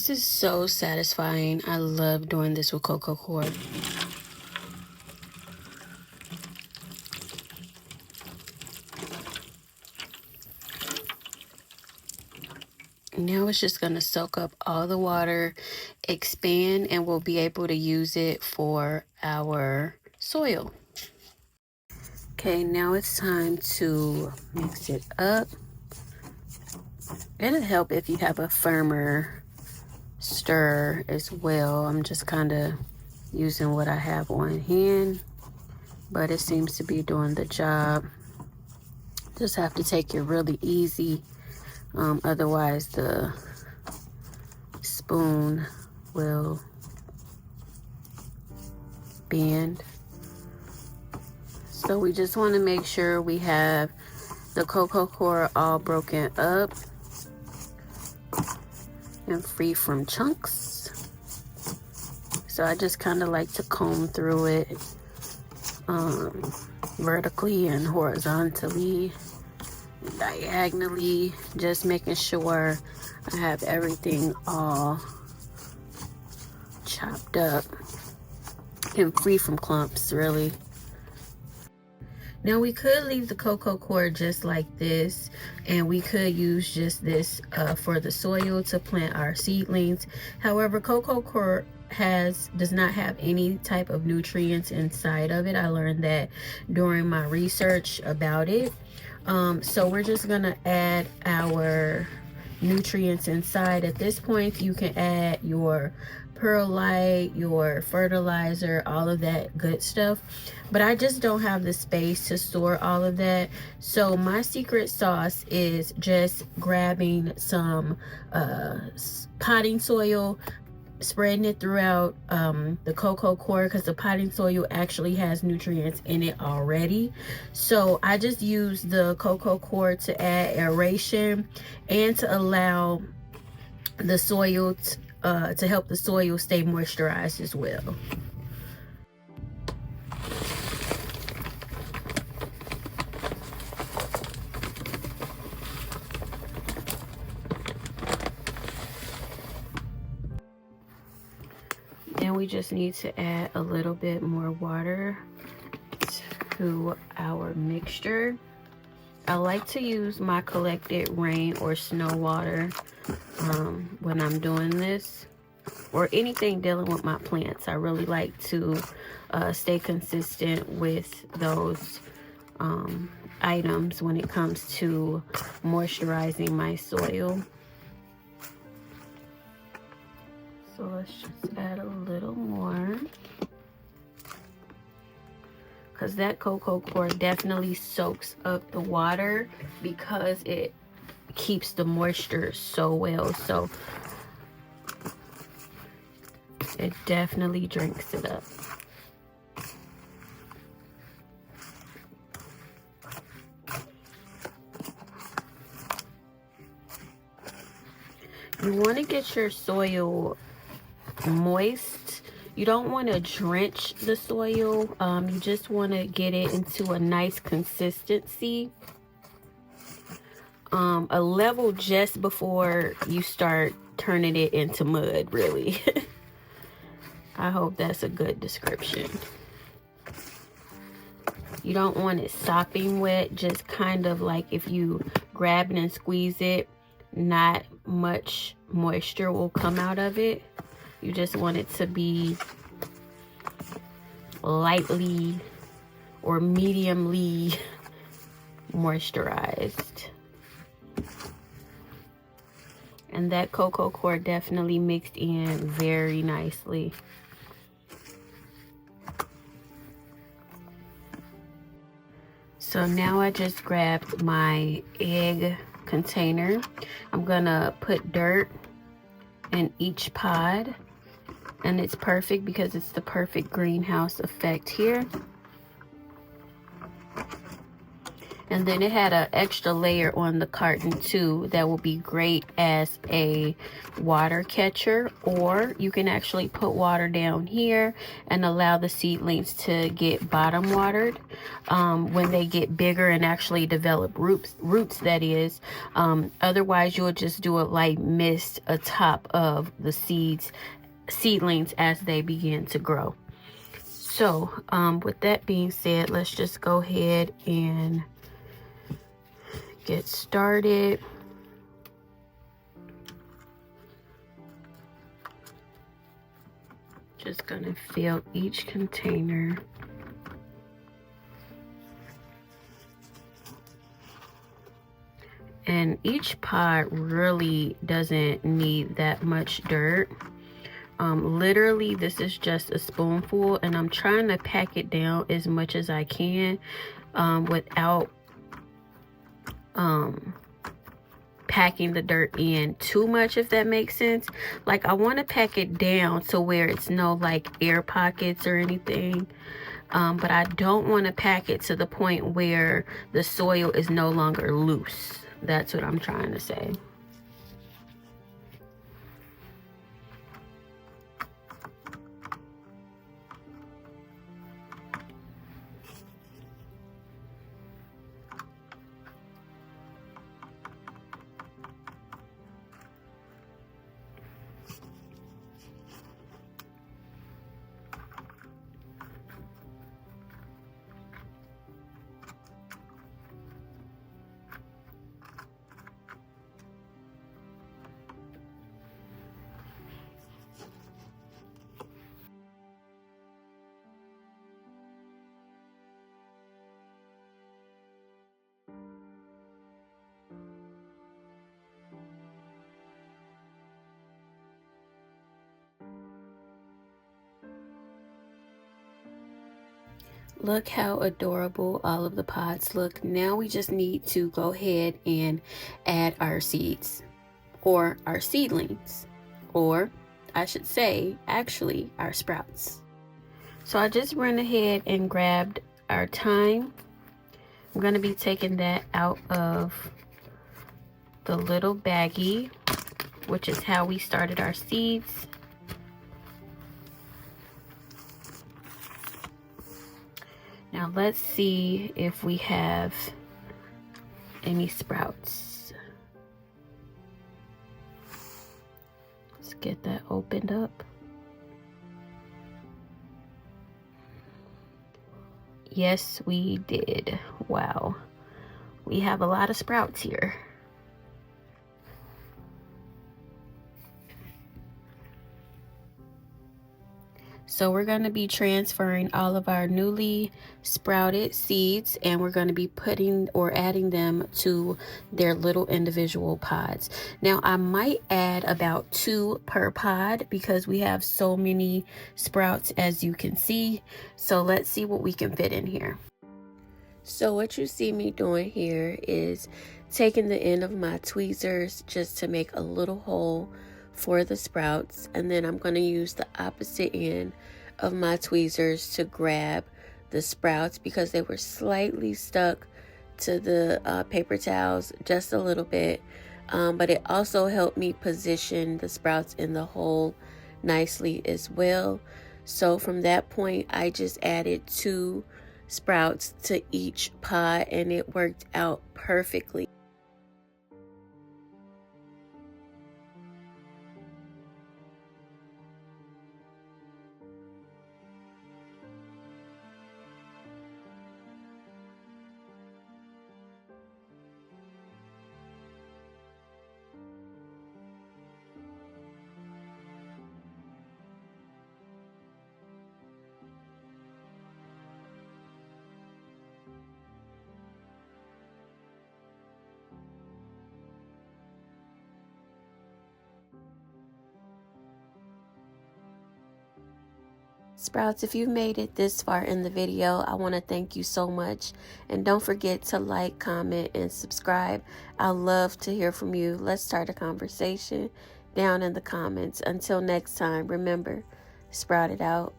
This is so satisfying. I love doing this with cocoa core. Now it's just going to soak up all the water, expand, and we'll be able to use it for our soil. Okay, now it's time to mix it up. It'll help if you have a firmer stir as well. I'm just kind of using what I have on hand, but it seems to be doing the job. Just have to take it really easy. Otherwise the spoon will bend. So we just want to make sure we have the cocoa core all broken up and free from chunks. So I just kind of like to comb through it vertically and horizontally, diagonally, just making sure I have everything all chopped up and free from clumps, really. Now we could leave the cocoa core just like this, and we could use just this for the soil to plant our seedlings. However, cocoa core does not have any type of nutrients inside of it. I learned that during my research about it. So we're just gonna add our nutrients inside. At this point, you can add your perlite, your fertilizer, all of that good stuff, but I just don't have the space to store all of that. So my secret sauce is just grabbing some potting soil, spreading it throughout the cocoa core, because the potting soil actually has nutrients in it already. So I just use the cocoa core to add aeration and to allow the soil to help the soil stay moisturized as well. Then we just need to add a little bit more water to our mixture. I like to use my collected rain or snow water when I'm doing this, or anything dealing with my plants. I really like to stay consistent with those items when it comes to moisturizing my soil. So let's just add a little more, because that cocoa core definitely soaks up the water because it keeps the moisture so well. So it definitely drinks it up. You want to get your soil moist. You don't want to drench the soil. You just want to get it into a nice consistency. A level just before you start turning it into mud, really. I hope that's a good description. You don't want it sopping wet, just kind of like if you grab it and squeeze it, not much moisture will come out of it. You just want it to be lightly or mediumly moisturized. And that cocoa core definitely mixed in very nicely. So now I just grabbed my egg container. I'm gonna put dirt in each pod, and it's perfect because it's the perfect greenhouse effect here. And then it had an extra layer on the carton too that will be great as a water catcher, or you can actually put water down here and allow the seedlings to get bottom watered when they get bigger and actually develop roots that is. Otherwise you'll just do a light mist atop of the seedlings as they begin to grow. So with that being said, let's just go ahead and get started. Just gonna fill each container. And each pot really doesn't need that much dirt. Literally this is just a spoonful, and I'm trying to pack it down as much as I can without packing the dirt in too much, if that makes sense. Like, I want to pack it down to where it's no like air pockets or anything, but I don't want to pack it to the point where the soil is no longer loose. That's what I'm trying to say. Look how adorable all of the pods look. Now we just need to go ahead and add our seeds, or our seedlings, or I should say actually our sprouts. So I just went ahead and grabbed our thyme. I'm going to be taking that out of the little baggie, which is how we started our seeds. Now let's see if we have any sprouts. Let's get that opened up. Yes, we did. Wow. We have a lot of sprouts here. So we're going to be transferring all of our newly sprouted seeds, and we're going to be putting or adding them to their little individual pods. Now I might add about 2 per pod because we have so many sprouts, as you can see. So let's see what we can fit in here. So what you see me doing here is taking the end of my tweezers just to make a little hole for the sprouts, and then I'm going to use the opposite end of my tweezers to grab the sprouts because they were slightly stuck to the paper towels just a little bit, but it also helped me position the sprouts in the hole nicely as well. So from that point I just added 2 sprouts to each pod, and it worked out perfectly. Sprouts, if you've made it this far in the video, I want to thank you so much. And don't forget to like, comment, and subscribe. I'd love to hear from you. Let's start a conversation down in the comments. Until next time, remember, sprout it out.